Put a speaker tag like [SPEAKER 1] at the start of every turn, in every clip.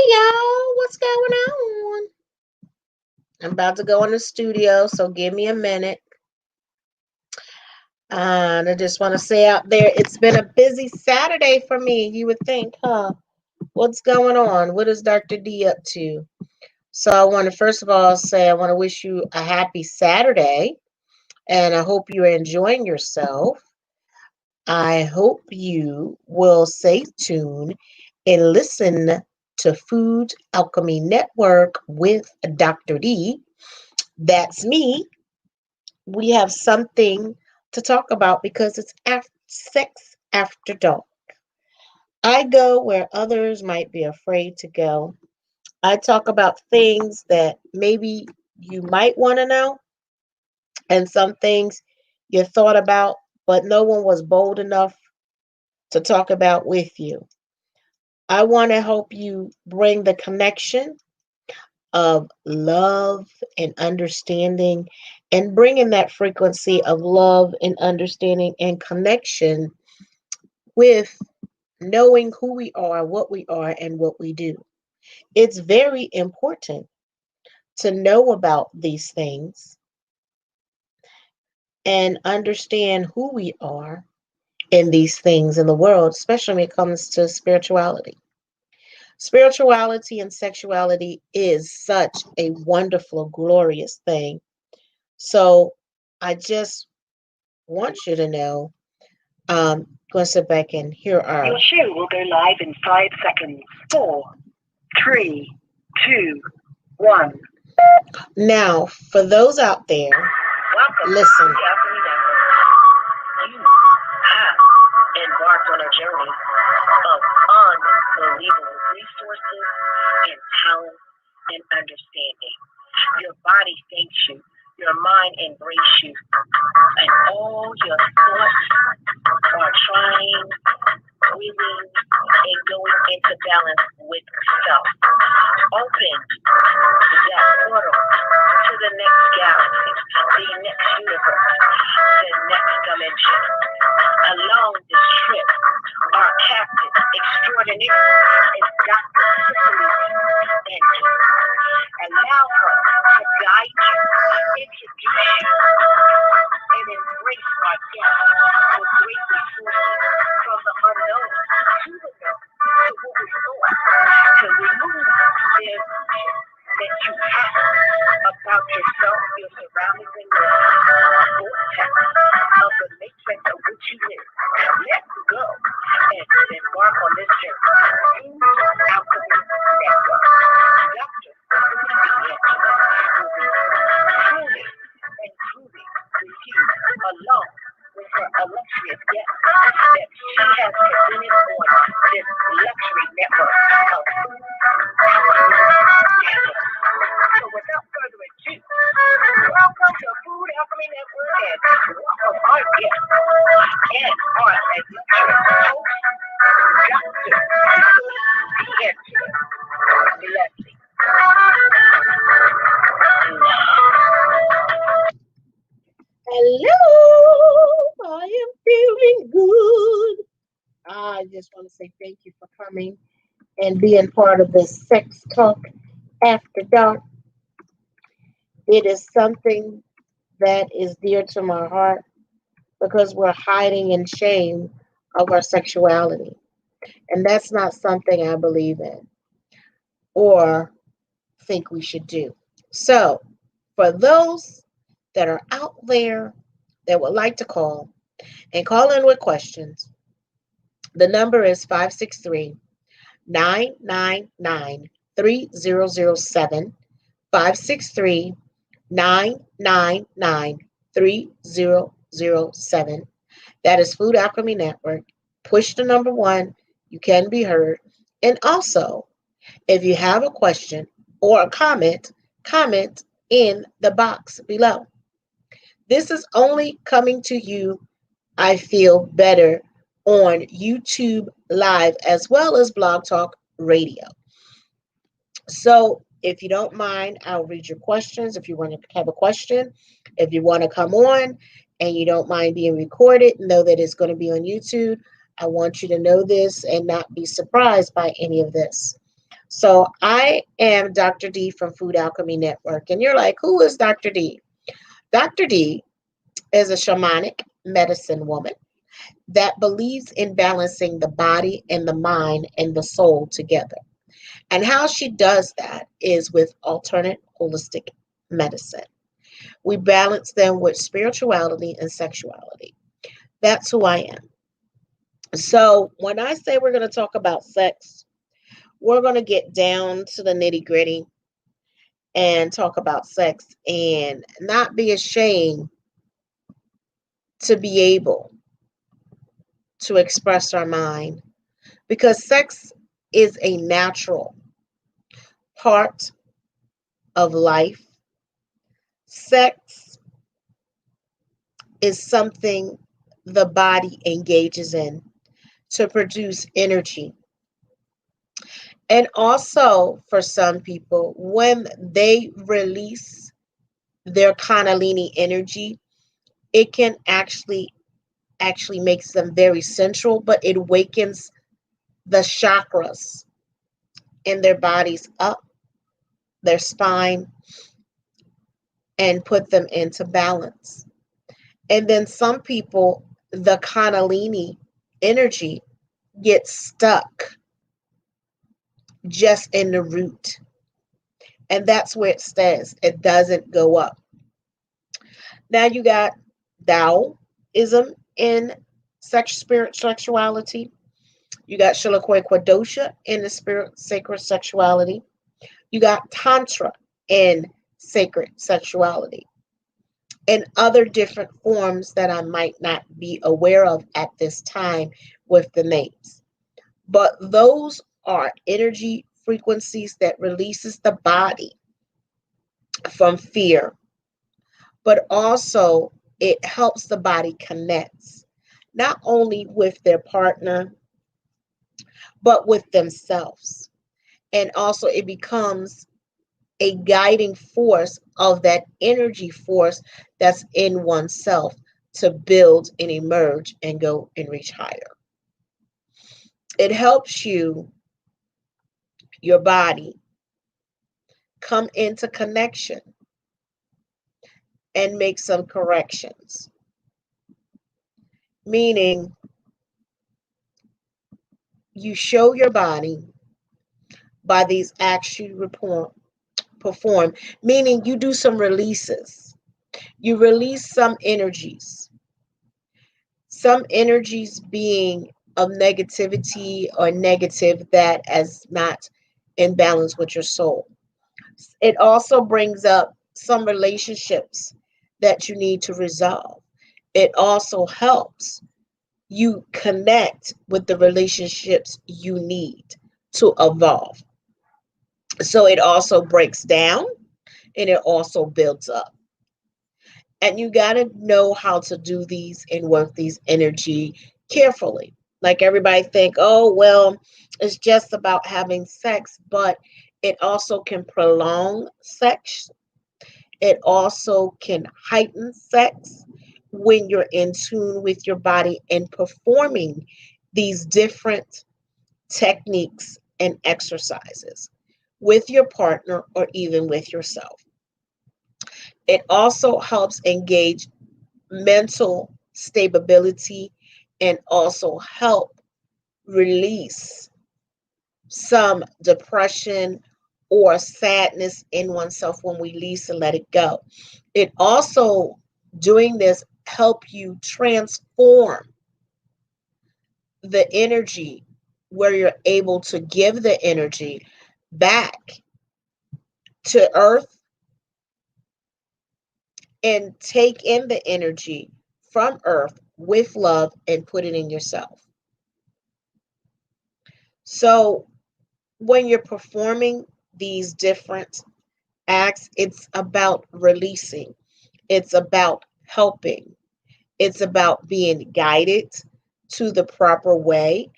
[SPEAKER 1] y'all, what's going on? I'm about to go in the studio, so give me a minute. And I just want to say out there, it's been a busy Saturday for me. You would think, huh? What's going on? What is Dr. D up to? So I want to first of all say I want to wish you a happy Saturday, and I hope you're enjoying yourself. I hope you will stay tuned and listen to Food Alchemy Network with Dr. D. That's me. We have something to talk about because it's sex after dark. I go where others might be afraid to go. I talk about things that maybe you might want to know and some things you thought about, but no one was bold enough to talk about with you. I want to help you bring the connection of love and understanding and bringing that frequency of love and understanding and connection with knowing who we are, and what we do. It's very important to know about these things and understand who we are in these things in the world, especially when it comes to spirituality. Spirituality and sexuality is such a wonderful, glorious thing. So I just want you to know, go sit back and hear our. Your show will go live in 5 seconds. 4, 3, 2, 1. Now, for those out there, welcome. Listen. You have embarked on a journey of unbelievable resources and talent and understanding. Your body thanks you, your mind embraces you, and all your thoughts are trying, willing, and going into balance with self. Open that portal to the next galaxy, the next universe, the next dimension. Along this trip, our captain extraordinaire is Dr. Sensational. Allow her to guide you, introduce you, and embrace our guests with great resources from the unknown to the known to what we thought to remove the illusion that you have about yourself, your surroundings, and your vortex of the matrix of which you live. Let's go and embark on this journey. Food Alchemy Network. Dr. will be truly and truly with you along with her illustrious guests that she has presented on this luxury network of Food Alchemy Network. So without further ado, welcome to Food Alchemy Network and welcome our guest and our adventurous host, Dr. Leslie. Hello, I am feeling good. I just want to say thank you for coming and being part of this Sex Talk After Dark. It is something that is dear to my heart because we're hiding in shame of our sexuality. And that's not something I believe in or think we should do. So, for those that are out there that would like to call and call in with questions, the number is 563 999 3007. 563 999 3007. That is Food Alchemy Network. Push the number 1. You can be heard. And also, if you have a question or a comment, comment in the box below. This is only coming to you, I feel, better on YouTube Live as well as Blog Talk Radio. So if you don't mind, I'll read your questions. If you want to have a question, if you want to come on and you don't mind being recorded, know that it's going to be on YouTube. I want you to know this and not be surprised by any of this. So I am Dr. D from Food Alchemy Network. And you're like, who is Dr. D? Dr. D is a shamanic medicine woman that believes in balancing the body and the mind and the soul together. And how she does that is with alternate holistic medicine. We balance them with spirituality and sexuality. That's who I am. So when I say we're going to talk about sex, we're going to get down to the nitty gritty and talk about sex and not be ashamed to be able to express our mind because sex is a natural part of life. Sex is something the body engages in to produce energy. And also, for some people, when they release their Kundalini energy, it can actually makes them very sensual, but it wakens the chakras in their bodies up, their spine, and put them into balance. And then some people, the Kundalini energy gets stuck just in the root. And that's where it stays. It doesn't go up. Now you got Taoism in sex, spirit, sexuality. You got Shilakoi Dosha in the spirit, sacred sexuality. You got Tantra in sacred sexuality. And other different forms that I might not be aware of at this time with the names. But those are energy frequencies that releases the body from fear, but also it helps the body connects not only with their partner, but with themselves. And also it becomes a guiding force of that energy force that's in oneself to build and emerge and go and reach higher. It helps your body, come into connection and make some corrections. Meaning, you show your body by these acts you perform, meaning you do some releases. You release some energies being of negativity or negative that is not in balance with your soul. It also brings up some relationships that you need to resolve. It also helps you connect with the relationships you need to evolve. So it also breaks down and it also builds up. And you got to know how to do these and work these energy carefully. Like everybody think, oh, well, it's just about having sex, but it also can prolong sex. It also can heighten sex when you're in tune with your body and performing these different techniques and exercises with your partner or even with yourself. It also helps engage mental stability and also help release some depression or sadness in oneself when we release and let it go. It also, doing this, help you transform the energy where you're able to give the energy back to earth and take in the energy from earth with love and put it in yourself. So when you're performing these different acts, it's about releasing, it's about helping, it's about being guided to the proper way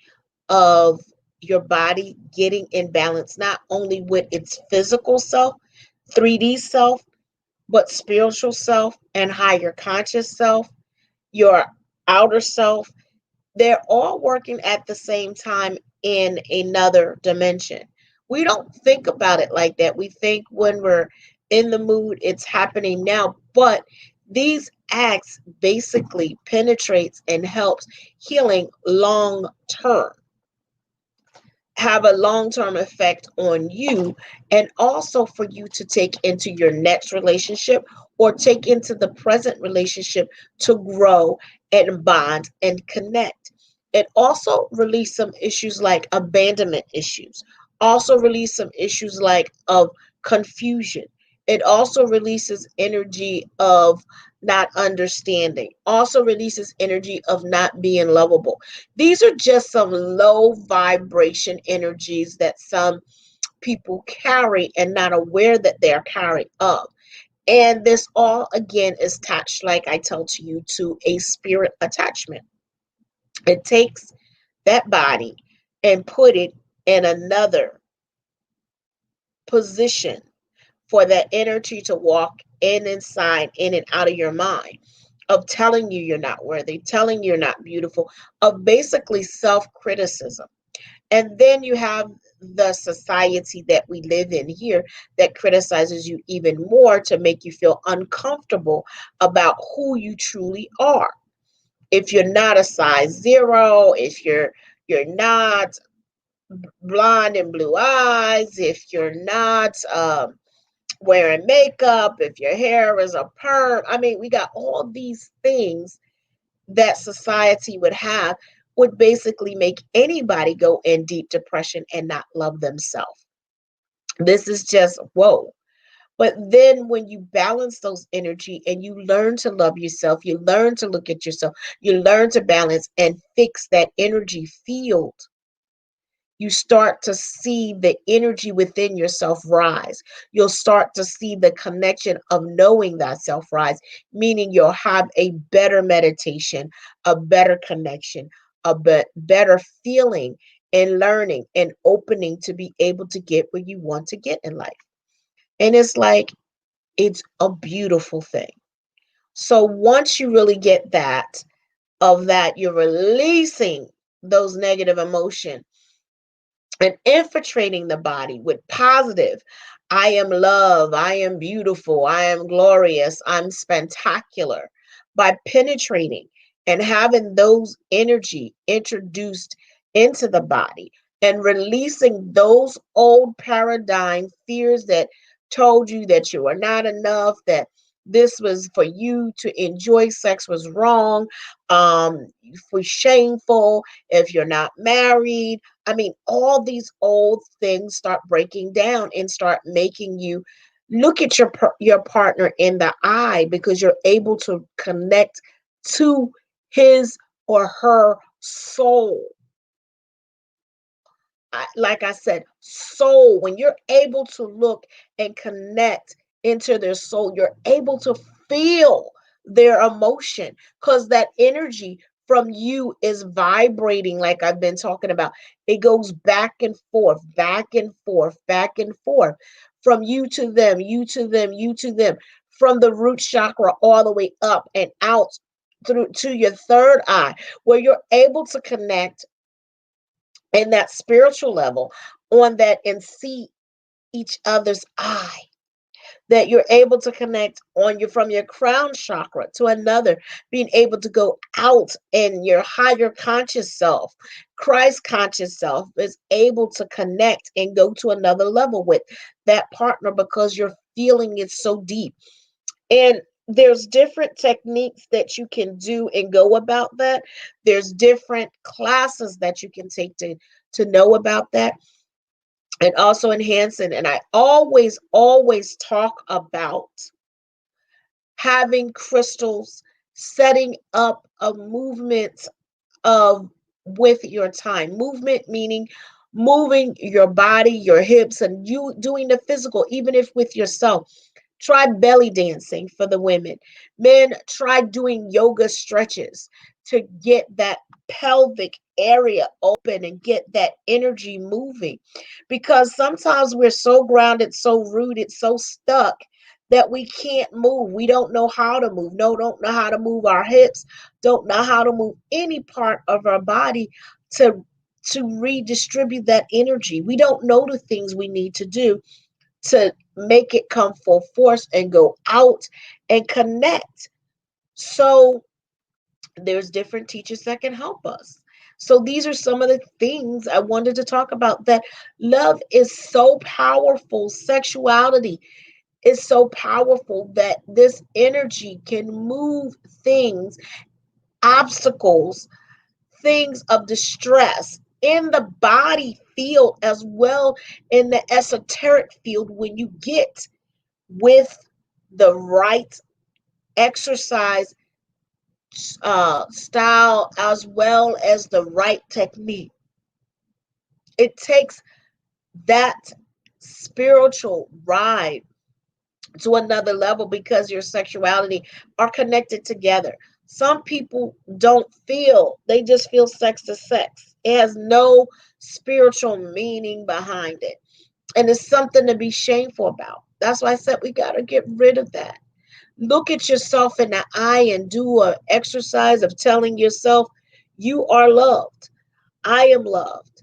[SPEAKER 1] of your body getting in balance, not only with its physical self, 3D self, but spiritual self and higher conscious self, your outer self. They're all working at the same time in another dimension, We don't think about it like that. We think when we're in the mood, it's happening now. But these acts basically penetrates and helps healing long term, have a long-term effect on you, and also for you to take into your next relationship or take into the present relationship to grow and bond and connect. It also release some issues like abandonment issues, also release some issues like of confusion. It also releases energy of not understanding, also releases energy of not being lovable. These are just some low vibration energies that some people carry and not aware that they're carrying of. And this all again is attached, like I tell to you, to a spirit attachment. It takes that body and put it in another position for that energy to walk in inside, in and out of your mind, of telling you you're not worthy, telling you're not beautiful, of basically self criticism. And then you have the society that we live in here that criticizes you even more to make you feel uncomfortable about who you truly are. If you're not a size zero, if you're not blonde and blue eyes, if you're not wearing makeup, if your hair is a perm. I mean, we got all these things that society would have, would basically make anybody go in deep depression and not love themselves. This is just whoa. But then when you balance those energy and you learn to love yourself, you learn to look at yourself, you learn to balance and fix that energy field, you start to see the energy within yourself rise. You'll start to see the connection of knowing thyself rise, meaning you'll have a better meditation, a better connection, a better feeling and learning and opening to be able to get where you want to get in life. And it's like, it's a beautiful thing. So once you really get that, of that, you're releasing those negative emotions and infiltrating the body with positive, I am love, I am beautiful, I am glorious, I'm spectacular, by penetrating and having those energy introduced into the body and releasing those old paradigm fears that told you that you are not enough, that this was for you to enjoy sex was wrong, for shameful, if you're not married. I mean, all these old things start breaking down and start making you look at your partner in the eye, because you're able to connect to his or her soul. Like I said, soul. When you're able to look and connect into their soul, you're able to feel their emotion, because that energy from you is vibrating, like I've been talking about. It goes back and forth, back and forth, back and forth, from you to them, you to them, you to them, from the root chakra all the way up and out through to your third eye, where you're able to connect in that spiritual level on that and see each other's eye, that you're able to connect on your from your crown chakra to another, being able to go out, and your higher conscious self, Christ conscious self, is able to connect and go to another level with that partner, because you're feeling it so deep. And there's different techniques that you can do and go about that. There's different classes that you can take to know about that, and also enhancing. And I always talk about having crystals, setting up a movement of with your time. Movement meaning moving your body, your hips, and you doing the physical, even if with yourself. Try belly dancing for the women. Men, try doing yoga stretches to get that pelvic area open and get that energy moving. Because sometimes we're so grounded, so rooted, so stuck that we can't move. We don't know how to move. No, don't know how to move our hips, don't know how to move any part of our body to to redistribute that energy. We don't know the things we need to do to make it come full force and go out and connect. So there's different teachers that can help us. So these are some of the things I wanted to talk about, that love is so powerful. Sexuality is so powerful that this energy can move things, obstacles, things of distress in the body field as well in the esoteric field when you get with the right exercise style as well as the right technique. It takes that spiritual ride to another level because your sexuality are connected together. Some people don't feel, they just feel sex is sex. It has no spiritual meaning behind it. And it's something to be shameful about. That's why I said we got to get rid of that. Look at yourself in the eye and do an exercise of telling yourself you are loved. I am loved.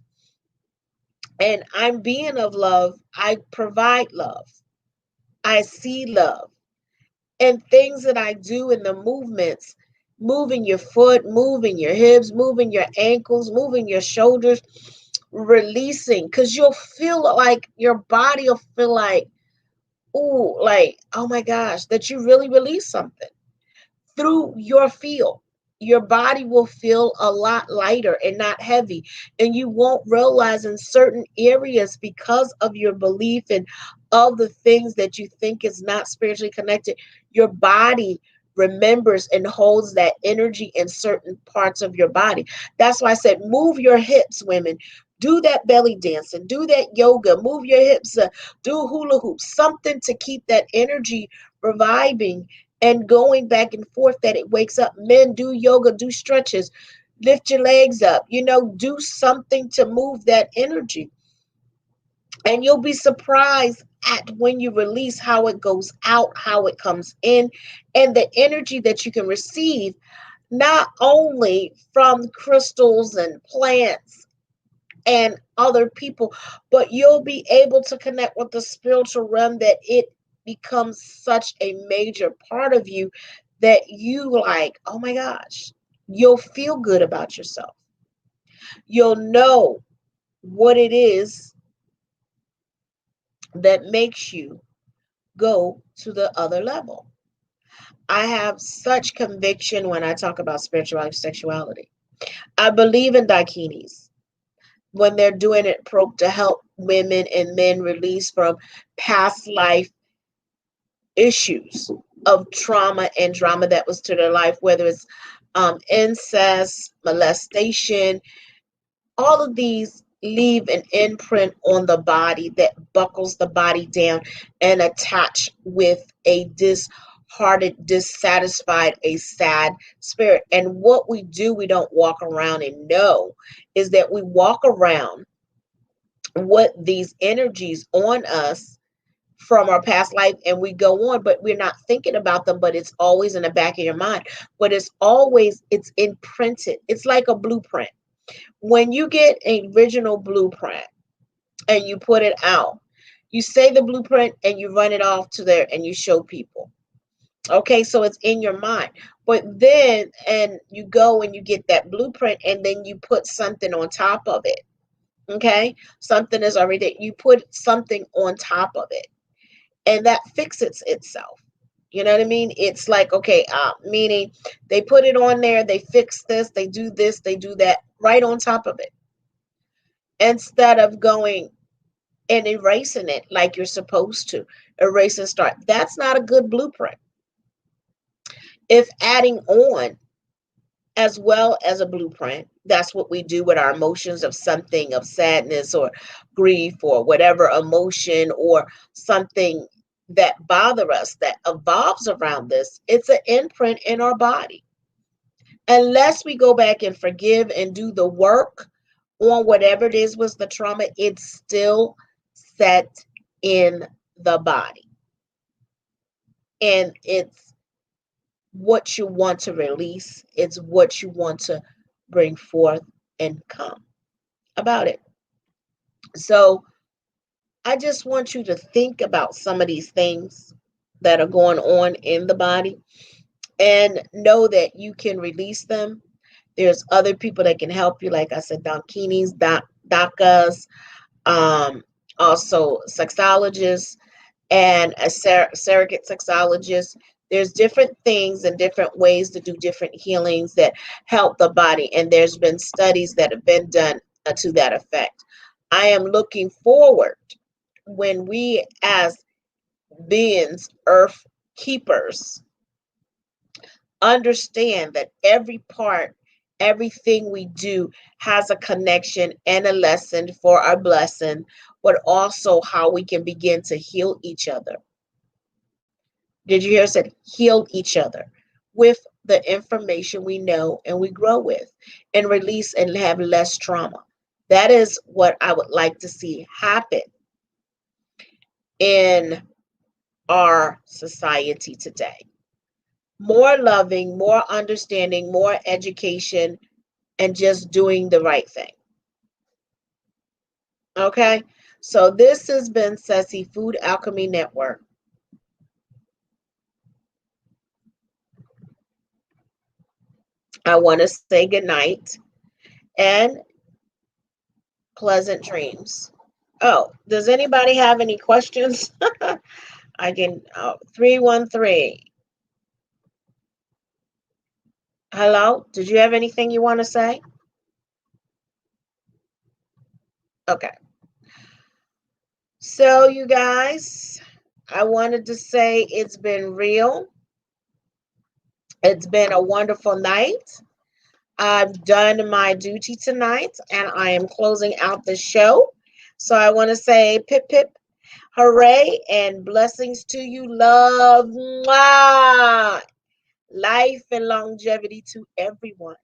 [SPEAKER 1] And I'm being of love. I provide love. I see love. And things that I do in the movements, moving your foot, moving your hips, moving your ankles, moving your shoulders, releasing, because you'll feel like your body will feel like, ooh, like, oh my gosh, that you really release something through your feel. Your body will feel a lot lighter and not heavy. And you won't realize in certain areas because of your belief and of the things that you think is not spiritually connected, your body remembers and holds that energy in certain parts of your body. That's why I said, move your hips, women. Do that belly dancing, do that yoga, move your hips, do hula hoops, something to keep that energy reviving and going back and forth, that it wakes up. Men, do yoga, do stretches, lift your legs up, do something to move that energy. And you'll be surprised at when you release how it goes out, how it comes in, and the energy that you can receive, not only from crystals and plants and other people, but you'll be able to connect with the spiritual realm, that it becomes such a major part of you that you like, oh my gosh, you'll feel good about yourself. You'll know what it is that makes you go to the other level. I have such conviction when I talk about spirituality, sexuality. I believe in dakinis when they're doing it to help women and men release from past life issues of trauma and drama that was to their life, whether it's incest, molestation. All of these leave an imprint on the body that buckles the body down and attach with a disheartened, dissatisfied, a sad spirit. And what we do, we don't walk around and know, is that we walk around with these energies on us from our past life, and we go on, but we're not thinking about them, but it's always in the back of your mind. But it's imprinted. It's like a blueprint. When you get an original blueprint and you put it out, you say the blueprint and you run it off to there and you show people. Okay, so it's in your mind. But then, and you go and you get that blueprint and then you put something on top of it. Okay, something is already, you put something on top of it, and that fixes itself. You know what I mean? It's like, okay, meaning they put it on there, they fix this, they do that right on top of it, instead of going and erasing it like you're supposed to. Erase and start. That's not a good blueprint. If adding on as well as a blueprint, that's what we do with our emotions of something, of sadness or grief or whatever emotion or something that bother us that evolves around this. It's an imprint in our body. Unless we go back and forgive and do the work on whatever it is was the trauma, it's still set in the body. And it's what you want to release, it's what you want to bring forth and come. about it. So I just want you to think about some of these things that are going on in the body and know that you can release them. There's other people that can help you, like I said, donkinis, dakas, um, also sexologists and a surrogate sexologist. There's different things and different ways to do different healings that help the body, and there's been studies that have been done to that effect. I am looking forward when we as beings, earth keepers, understand that every part, everything we do has a connection and a lesson for our blessing, but also how we can begin to heal each other. Did you hear I said heal each other with the information we know and we grow with and release and have less trauma? That is what I would like to see happen in our society today. More loving, more understanding, more education, and just doing the right thing. Okay? So this has been Ceci Food Alchemy Network. I want to say good night and pleasant dreams. Oh, does anybody have any questions? I can, 313. Hello? Did you have anything you want to say? Okay. So, you guys, I wanted to say it's been real. It's been a wonderful night. I've done my duty tonight and I am closing out the show. So I want to say pip pip, hooray, and blessings to you. Love, mwah, life and longevity to everyone.